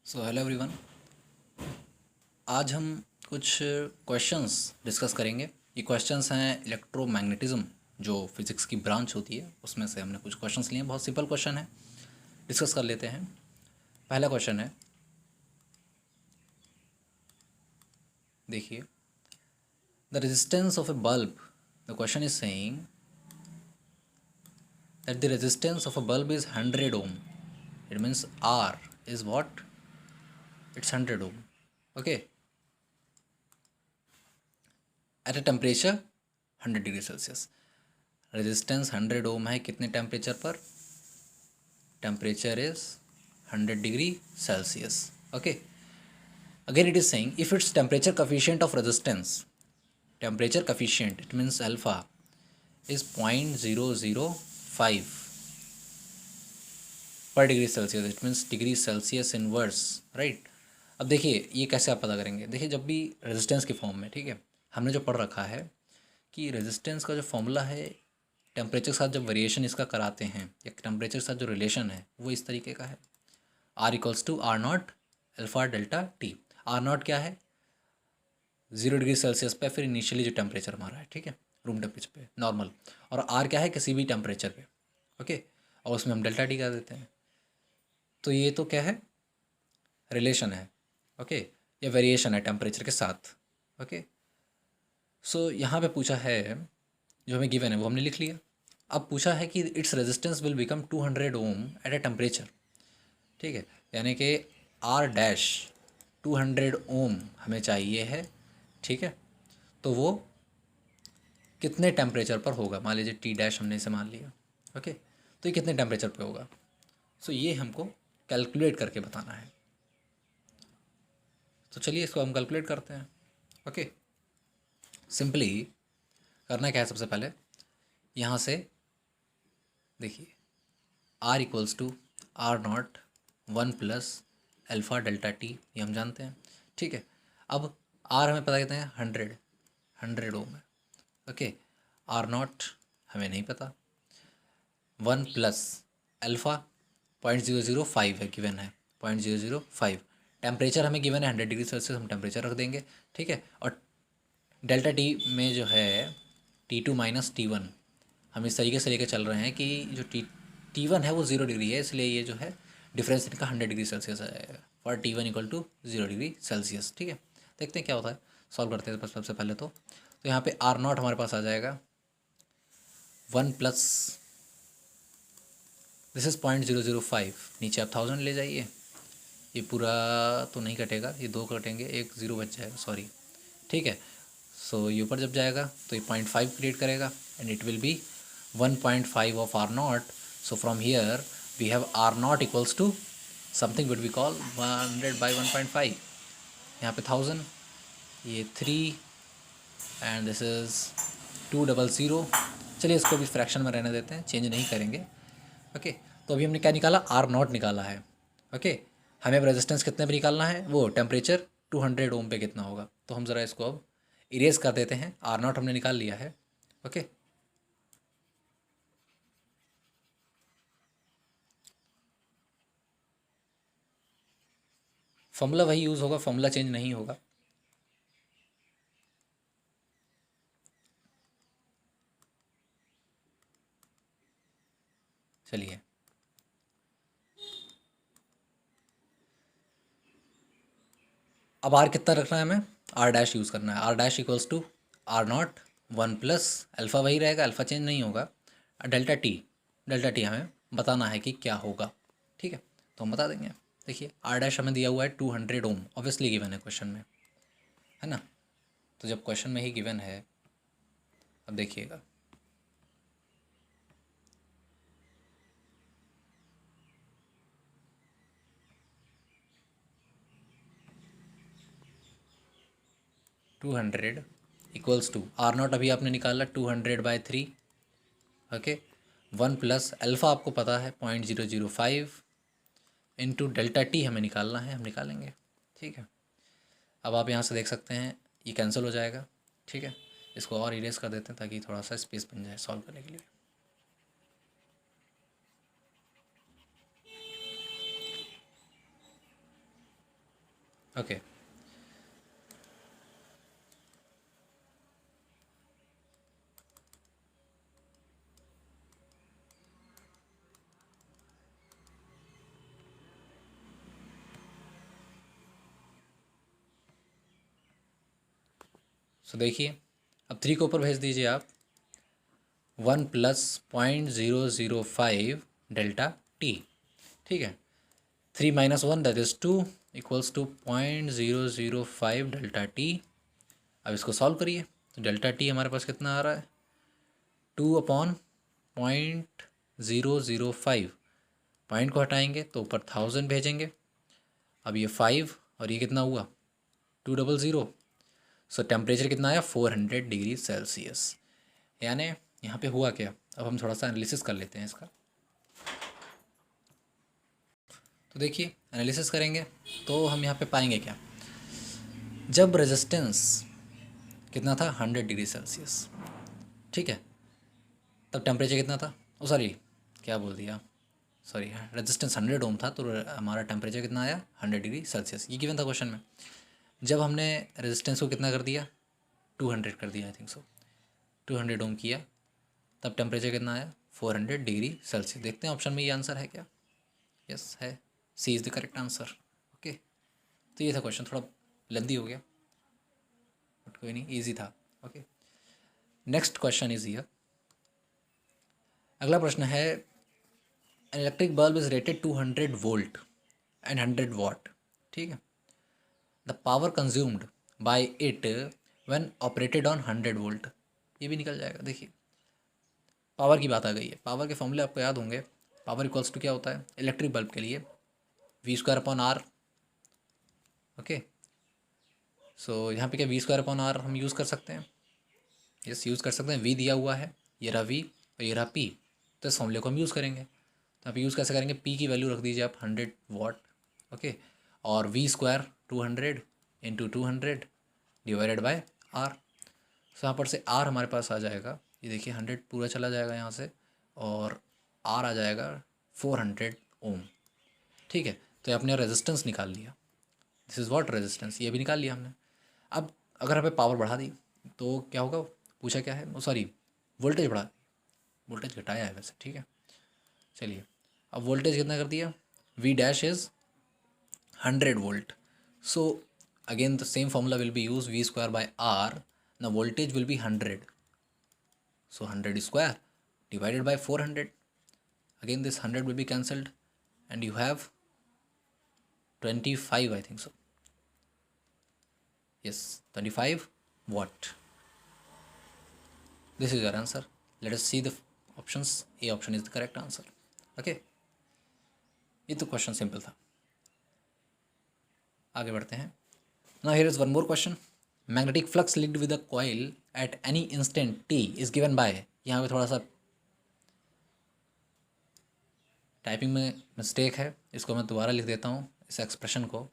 So hello everyone. आज हम कुछ क्वेश्चंस डिस्कस करेंगे। ये क्वेश्चंस हैं इलेक्ट्रोमैग्नेटिज्म, जो फिज़िक्स की ब्रांच होती है उसमें से हमने कुछ क्वेश्चंस लिए हैं। बहुत सिंपल क्वेश्चन है, डिस्कस कर लेते हैं। पहला क्वेश्चन है, देखिए, the resistance of a bulb, the question is saying that the resistance of a bulb is 100 ohm. It means R is what? It's 100 ohm. Okay, at a temperature 100 degree Celsius. Resistance 100 ohm है कितने temperature पर? Temperature is 100 degree Celsius. Okay, again it is saying if its temperature coefficient of resistance, temperature coefficient, it means alpha, is 0.005 per degree Celsius, it means degree Celsius inverse, right? अब देखिए ये कैसे आप पता करेंगे। देखिए जब भी रेजिस्टेंस के फॉर्म में, ठीक है, हमने जो पढ़ रखा है कि रेजिस्टेंस का जो फॉर्मूला है, टेम्परेचर के साथ जब वेरिएशन इसका कराते हैं या टेम्परेचर के साथ जो रिलेशन है वो इस तरीके का है, R equals to R not alpha delta T. R not क्या है? 0 डिग्री सेल्सियस पे फिर इनिशियली जो टेम्परेचर हमारा है, ठीक है, रूम टेम्परेचर पे नॉर्मल। और आर क्या है? किसी भी टेम्परेचर पे। ओके, और उसमें हम डेल्टा टी कर देते हैं। तो ये तो क्या है? रिलेशन है। ओके, या वेरिएशन है टेम्परेचर के साथ। ओके, सो यहाँ पे पूछा है, जो हमें गिवन है वो हमने लिख लिया। अब पूछा है कि it's resistance will become 200 ohm at a temperature, ठीक है, यानी कि आर डैश 200 ओम हमें चाहिए है, ठीक है। तो वो कितने टेम्परेचर पर होगा? मान लीजिए टी डैश हमने इसे मान लिया। ओके, तो ये कितने टेम्परेचर पे होगा? सो ये हमको कैलकुलेट करके बताना है। तो चलिए इसको हम कैलकुलेट करते हैं। ओके, सिंपली करना क्या है, सबसे पहले यहाँ से देखिए, R equals to R not 1 + alpha delta T, ये हम जानते हैं, ठीक है। अब आर हमें पता कहते हैं 100 ओम है। ओके, आर नॉट हमें नहीं पता, 1 + अल्फ़ा 0.005 है, गिवन है 0.005। टेम्परेचर हमें गिवन है 100 डिग्री सेल्सियस, हम टेम्परेचर रख देंगे, ठीक है। और डेल्टा टी में जो है T2 - T1, हम इस तरीके से लेके चल रहे हैं कि जो T1 है वो 0 डिग्री है, इसलिए ये जो है डिफरेंस इनका 100 डिग्री सेल्सियस आएगा फॉर T1 = 0 डिग्री सेल्सियस, ठीक है। देखते हैं क्या होता है, सॉल्व करते हैं। बस सबसे पहले तो यहाँ पे आर नॉट हमारे पास आ जाएगा 1 + दिस इज़ 0.005, नीचे आप 1000 ले जाइए, ये पूरा तो नहीं कटेगा, ये दो कटेंगे, एक ज़ीरो बच जाएगा, सॉरी, ठीक है। सो ये ऊपर जब जाएगा तो ये 0.5 क्रिएट करेगा and it will be 1.5 of R not. So from here we have R not equals to something would be call 100/1.5, यहाँ पे 1000, ये 3 एंड दिस इज़ 200। चलिए इसको भी फ्रैक्शन में रहने देते हैं, चेंज नहीं करेंगे। ओके, तो अभी हमने क्या निकाला? आर नॉट निकाला है। ओके, हमें अब रेजिस्टेंस कितने पे निकालना है? वो टेम्परेचर 200 ओम पे कितना होगा। तो हम ज़रा इसको अब इरेज कर देते हैं। आर नॉट हमने निकाल लिया है। ओके, फॉर्मूला वही यूज़ होगा, फॉर्मूला चेंज नहीं होगा। चलिए, अब आर कितना रखना है हमें? आर डैश यूज़ करना है। R dash equals to R not 1 + alpha, वही रहेगा, अल्फ़ा चेंज नहीं होगा। डेल्टा टी, डेल्टा टी हमें बताना है कि क्या होगा, ठीक है, तो हम बता देंगे। देखिए आर डैश हमें दिया हुआ है 200 ओम, ऑब्वियसली गिवन है क्वेश्चन में, है ना। तो जब क्वेश्चन में ही गिवन है, अब देखिएगा, two hundred equals to R not अभी आपने निकाला 200/3। ओके, 1 + अल्फ़ा आपको पता है 0.005 इंटू डेल्टा टी हमें निकालना है, हम निकालेंगे, ठीक है। अब आप यहाँ से देख सकते हैं ये कैंसिल हो जाएगा, ठीक है। इसको और इरेज कर देते हैं ताकि थोड़ा सा स्पेस बन जाए सॉल्व करने के लिए। ओके सो देखिए, अब 3 को ऊपर भेज दीजिए आप। 1 प्लस 0.005 डेल्टा टी, ठीक है। 3 minus 1 that is 2 equals to 0.005 delta T. अब इसको सॉल्व करिए तो डेल्टा टी हमारे पास कितना आ रहा है, 2/005। पॉइंट को हटाएंगे तो ऊपर 1000 भेजेंगे। अब ये 5 और ये कितना हुआ 200। सो टेम्परेचर कितना आया 400 डिग्री सेल्सियस। यानी यहाँ पे हुआ क्या, अब हम थोड़ा सा एनालिसिस कर लेते हैं इसका। तो देखिए एनालिसिस करेंगे तो हम यहाँ पे पाएंगे क्या, जब रेजिस्टेंस कितना था 100 डिग्री सेल्सियस, ठीक है, तब टेम्परेचर कितना था, ओ सॉरी क्या बोल दिया, सॉरी रेजिस्टेंस 100 ओम था तो हमारा टेम्परेचर कितना आया 100 डिग्री सेल्सियस। ये गिवन था क्वेश्चन में। जब हमने रेजिस्टेंस को कितना कर दिया 200 कर दिया, आई थिंक सो 200 ओम किया, तब टेम्परेचर कितना आया 400 डिग्री सेल्सियस। देखते हैं ऑप्शन में ये आंसर है क्या, यस है, C is the correct answer. Okay, तो ये था क्वेश्चन, थोड़ा लेंदी हो गया बट कोई नहीं, ईजी था। Okay, next question is here. अगला प्रश्न है, an electric bulb is rated 200 volt and 100 वाट, ठीक है। The power consumed by it when operated on 100 volt. ये भी निकल जाएगा। देखिए पावर की बात आ गई है, पावर के फॉर्मूले आपको याद होंगे। पावर इक्वल्स टू क्या होता है इलेक्ट्रिक बल्ब के लिए, V² अपॉन R। ओके, सो यहाँ पे क्या V² अपॉन R हम यूज़ कर सकते हैं, यस यूज़ कर सकते हैं। V दिया हुआ है, ये रहा V और ये रहा P, तो इस फॉर्मूले को हम यूज़ करेंगे। तो आप यूज़ कैसे करेंगे, P की वैल्यू रख दीजिए आप 100 वाट, ओके, और V² 200 into 200 divided by R। सो यहाँ पर से R हमारे पास आ जाएगा, ये देखिए 100 पूरा चला जाएगा यहाँ से, और R आ जाएगा 400 ओम, ठीक है। तो ये आपने रेजिस्टेंस निकाल लिया, दिस इज़ व्हाट रेजिस्टेंस, ये भी निकाल लिया हमने। अब अगर हमें पावर बढ़ा दी तो क्या होगा, पूछा क्या है, सॉरी वोल्टेज बढ़ा दी, वोल्टेज घटाया है वैसे, ठीक है। चलिए अब वोल्टेज कितना कर दिया, V' is 100 volt. So again the same formula will be used, V²/R, now voltage will be 100, so 100 square divided by 400, again this 100 will be cancelled and you have 25, I think so, yes 25 watt. This is your answer. Let us see the options. A option is the correct answer. Okay, ये तो question simple था। आगे बढ़ते हैं। Now here is one more question. Magnetic flux linked with a coil at any instant t is given by, यहाँ पे थोड़ा सा टाइपिंग में मिस्टेक है, इसको मैं दोबारा लिख देता हूँ इस एक्सप्रेशन को।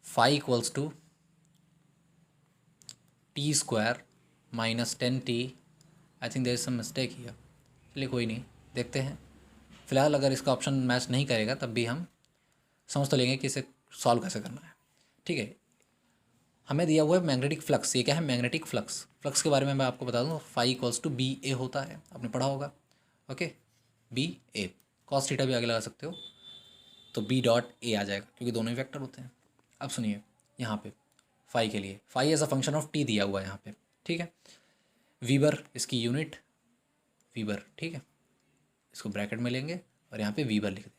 Phi equals to T² minus 10t, I think there is some mistake here, चलिए कोई नहीं, देखते हैं। फ़िलहाल अगर इसका ऑप्शन मैच नहीं करेगा तब भी हम समझ तो लेंगे कि इसे सॉल्व कैसे करना है, ठीक है। हमें दिया हुआ है मैग्नेटिक फ्लक्स, ये क्या है मैग्नेटिक फ्लक्स। फ्लक्स के बारे में मैं आपको बता दूँ, फाई इक्वल्स टू BA होता है, आपने पढ़ा होगा। ओके, BA, कॉस थीटा भी आगे लगा सकते हो, तो B.A आ जाएगा क्योंकि दोनों ही वेक्टर होते हैं। अब सुनिए यहाँ पे फाई के लिए, phi as a function of T दिया हुआ है यहाँ पे, ठीक है। वीबर इसकी यूनिट, वीबर, ठीक है, इसको ब्रैकेट में लेंगे और यहाँ पे वीबर लिख देंगे,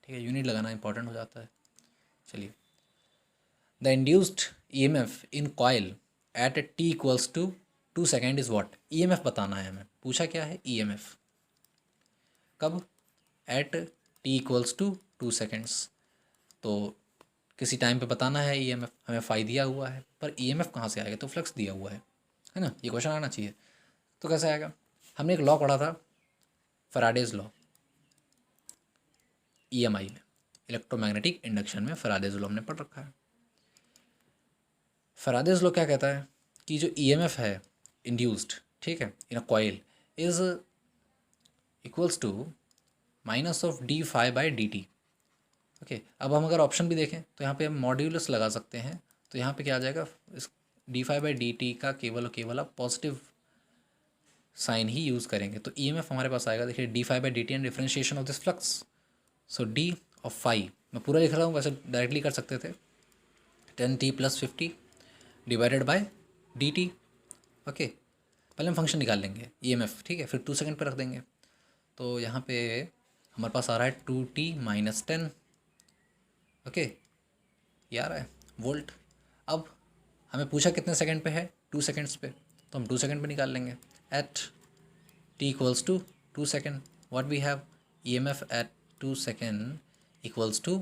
ठीक है। यूनिट लगाना इंपॉर्टेंट हो जाता है। चलिए, the induced EMF in coil at t equals to 2 second is what. EMF बताना है हमें, पूछा क्या है EMF कब, at t equals to 2 seconds. तो किसी टाइम पे बताना है EMF, हमें फाई दिया हुआ है, पर EMF कहाँ से आएगा, तो फ्लक्स दिया हुआ है ना, ये क्वेश्चन आना चाहिए। तो कैसे आएगा, हमने एक लॉ पढ़ा था फैराडेज लॉ, EMI में, इलेक्ट्रोमैग्नेटिक इंडक्शन में फैराडेज लॉ हमने पढ़ रखा है। फैराडेज लॉ क्या कहता है कि जो EMF है इंड्यूस्ड, ठीक है, in a coil is equals to minus of d phi by dt। Okay, अब हम अगर ऑप्शन भी देखें तो यहाँ पे हम मॉड्यूलस लगा सकते हैं, तो यहाँ पे क्या आ जाएगा, इस d∅dt का केवल और केवल आप पॉजिटिव साइन ही यूज़ करेंगे, तो ईएमएफ हमारे पास आएगा, देखिए d∅dt and differentiation of this flux, so d of phi, मैं पूरा लिख रहा हूँ, वैसे डायरेक्टली कर सकते थे, 10t + 50 divided by dt। Okay, पहले हम फंक्शन निकाल लेंगे ईएमएफ, ठीक है, फिर 2 सेकंड पर रख देंगे, तो यहाँ पे हमारे पास आ रहा है 2t - 10, ओके, ये आ रहा है वोल्ट। अब हमें पूछा कितने सेकंड पे है, 2 सेकंड्स पे, तो हम 2 सेकंड पे निकाल लेंगे। At t = 2 second, what we have, EMF at 2 second equals to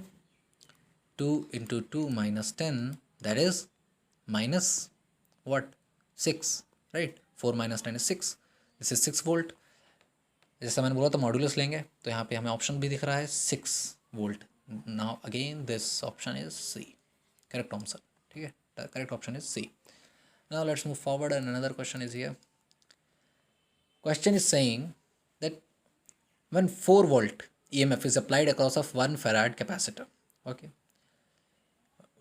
2 × 2 - 10, that is minus what, 6, right, 4 - 10 is 6, this is 6 volt. जैसा मैंने बोला तो मॉड्यूलस लेंगे, तो यहाँ पे हमें ऑप्शन भी दिख रहा है 6 volt. Now again this option is C, correct answer, ठीक है, correct option is C. Now let's move forward and another question is here. Question is saying that when 4 volt EMF is applied across of 1 farad capacitor, okay,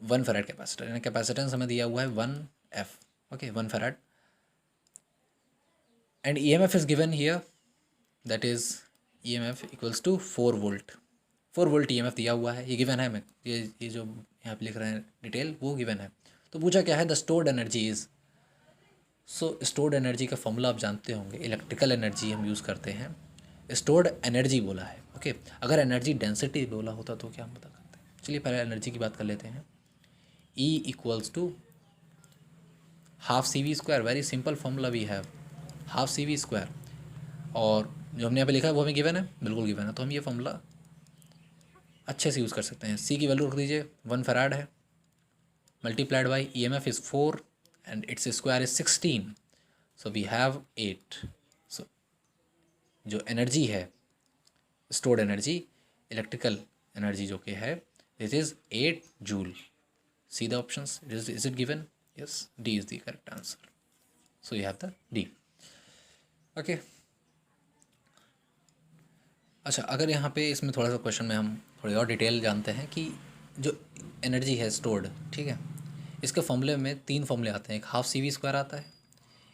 1 farad capacitor, यानी capacitance हमें दिया हुआ है 1F, okay, 1 farad, and EMF is given here, that is EMF equals to 4 volt, 4 volt EMF दिया हुआ है, ये given है, मैं ये जो यहाँ पे लिख रहे हैं डिटेल वो गिवन है। तो पूछा क्या है, the stored energy is, so stored energy का फॉर्मूला आप जानते होंगे, इलेक्ट्रिकल एनर्जी हम यूज़ करते हैं, स्टोर्ड एनर्जी बोला है, ओके, अगर एनर्जी डेंसिटी बोला होता तो क्या हम बता करते हैं, चलिए पहले एनर्जी की बात कर लेते हैं। E = ½ CV², very simple formula we have, ½ CV², और जो हमने यहाँ पे लिखा है वो हमें गिवन है, बिल्कुल गिवन है, तो हम ये फॉर्मूला अच्छे से यूज़ कर सकते हैं। सी की वैल्यू रख दीजिए, 1 फराड है, multiplied by EMF is 4 and it's square is 16, so we have 8। सो जो एनर्जी है, स्टोर्ड एनर्जी, इलेक्ट्रिकल एनर्जी जो कि है, this is 8 joule. See the options, is it given, yes, D is the correct answer, so you have the D, okay. अच्छा, अगर यहाँ पे इसमें थोड़ा सा क्वेश्चन में हम थोड़ी और डिटेल जानते हैं कि जो एनर्जी है स्टोर्ड, ठीक है, इसके फॉर्मूले में 3 फॉर्मूले आते हैं, एक ½ CV² आता है,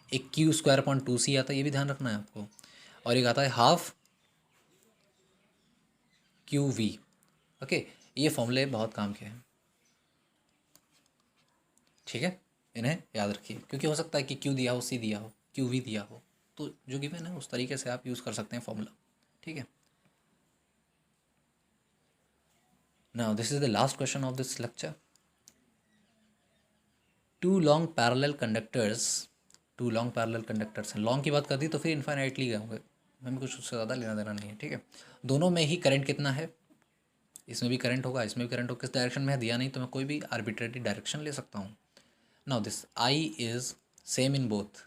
एक Q²/2C आता है, ये भी ध्यान रखना है आपको, और एक आता है ½ QV, ओके, ये फॉर्मूले बहुत काम के हैं, ठीक है, इन्हें याद रखिए, क्योंकि हो सकता है कि Q दिया हो, C दिया हो, QV दिया हो, तो जो गिवन है उस तरीके से आप यूज़ कर सकते हैं फॉर्मूला, ठीक है। Now this is the last question of this lecture. Two long parallel conductors हैं, लॉन्ग की बात कर दी तो फिर इन्फाइनाइटली गए होंगे, हमें कुछ उससे ज़्यादा लेना देना नहीं है, ठीक है। दोनों में ही करंट कितना है, इसमें भी करंट होगा, इसमें भी करंट होगा, किस डायरेक्शन में है दिया नहीं, तो मैं कोई भी आर्बिट्रेरी डायरेक्शन ले सकता हूँ। Now this I is same in both,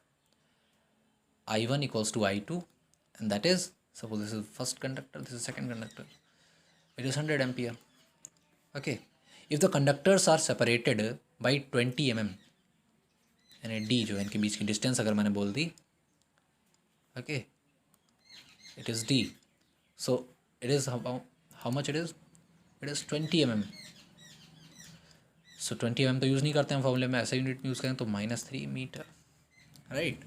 I1 = I2, and that is, suppose this is first conductor, this is second conductor, it is 100 ampere, okay, if the conductors are separated by 20 mm, यानी d जो है इनके बीच की distance अगर मैंने बोल दी, okay, it is d, so it is how much it is 20 mm, so 20 mm तो use नहीं करते हैं फॉर्मूले में, ऐसा यूनिट में यूज़ करें तो -3 मीटर, राइट,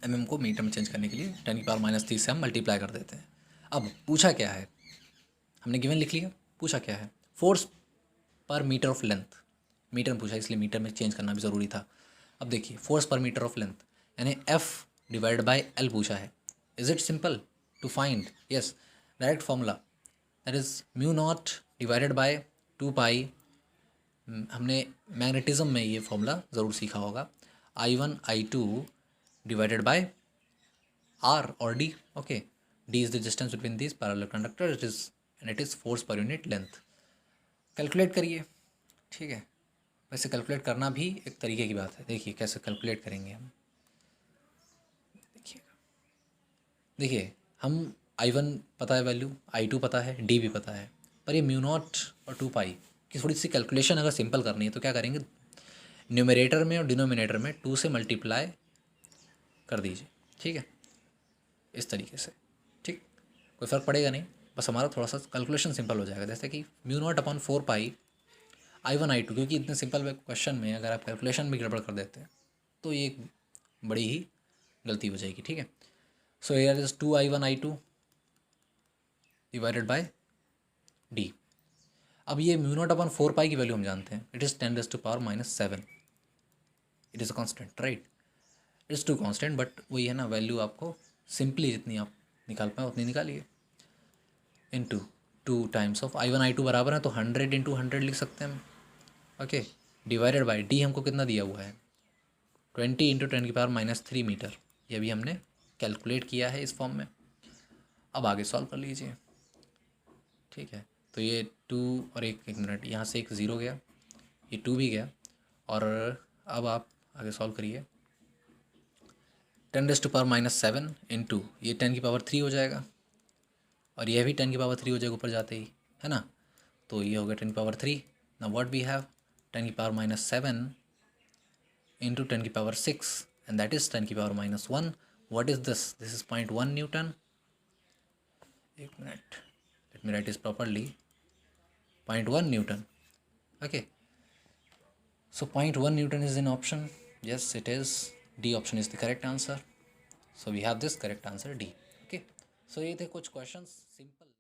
mm को मीटर में चेंज करने के लिए 10⁻³ से हम मल्टीप्लाई कर देते हैं। अब पूछा क्या है, हमने गिवन लिख लिया, पूछा क्या है, फोर्स पर मीटर ऑफ लेंथ, मीटर में पूछा इसलिए मीटर में चेंज करना भी ज़रूरी था। अब देखिए, फोर्स पर मीटर ऑफ लेंथ यानी F/L पूछा है, is it simple to find, yes, direct formula, that is μ0 / 2π, हमने मैग्नेटिज्म में ये फॉर्मूला ज़रूर सीखा होगा, I1 I2 divided by R और D, okay, D is the distance between this parallel conductor, it is force per unit length. Calculate करिए, ठीक है, वैसे कैलकुलेट करना भी एक तरीके की बात है, देखिए कैसे कैलकुलेट करेंगे हम, देखिए हम I1 पता है वैल्यू, I2 पता है, D भी पता है, पर ये μ0 और 2π की थोड़ी सी कैलकुलेशन अगर सिंपल करनी है तो क्या करेंगे, न्यूमरेटर में और डिनोमिनेटर में 2 से मल्टीप्लाई कर दीजिए, ठीक है, इस तरीके से, ठीक, कोई फ़र्क पड़ेगा नहीं, बस हमारा थोड़ा सा कैलकुलेशन सिंपल हो जाएगा, जैसे कि म्यू नॉट अपॉन 4 पाई I1 I2, क्योंकि इतने सिंपल क्वेश्चन में अगर आप कैलकुलेशन भी गड़बड़ कर देते हैं तो ये एक बड़ी ही गलती हो जाएगी, ठीक है। So here is 2I1I2 divided by D. अब ये म्यू नॉट अपॉन 4 पाई की वैल्यू हम जानते हैं, it is 10⁻⁻⁷। It is a constant, right. It's too constant, but वही है ना, वैल्यू आपको सिंपली जितनी आप निकाल पाए उतनी निकालिए। Into 2 times of I1 I2 बराबर है तो 100 × 100 लिख सकते हैं हम, ओके। डिवाइडेड बाई डी हमको कितना दिया हुआ है, 20 × 10⁻³ मीटर। ये भी हमने कैलकुलेट किया है इस फॉर्म में। अब आगे सॉल्व कर लीजिए, ठीक है। तो ये 2 और एक मिनट, यहाँ से एक ज़ीरो गया, ये 2 भी गया, और अब आप आगे सॉल्व करिए। 10⁻⁻⁷ इंटू ये 10⁻³ हो जाएगा, और यह भी 10⁻³ हो जाएगा ऊपर जाते ही, है ना। तो ये हो गया 10⁻³ ना, what we have 10⁻⁻⁷ into 10⁻⁶, and that is 10⁻⁻1। What is this is 0.1 newton. एक minute, let me write is properly, 0.1 newton, okay. So 0.1 Newton is in option. Yes, it is. D option is the correct answer. So we have this correct answer D. Okay. So ये थे कुछ questions simple.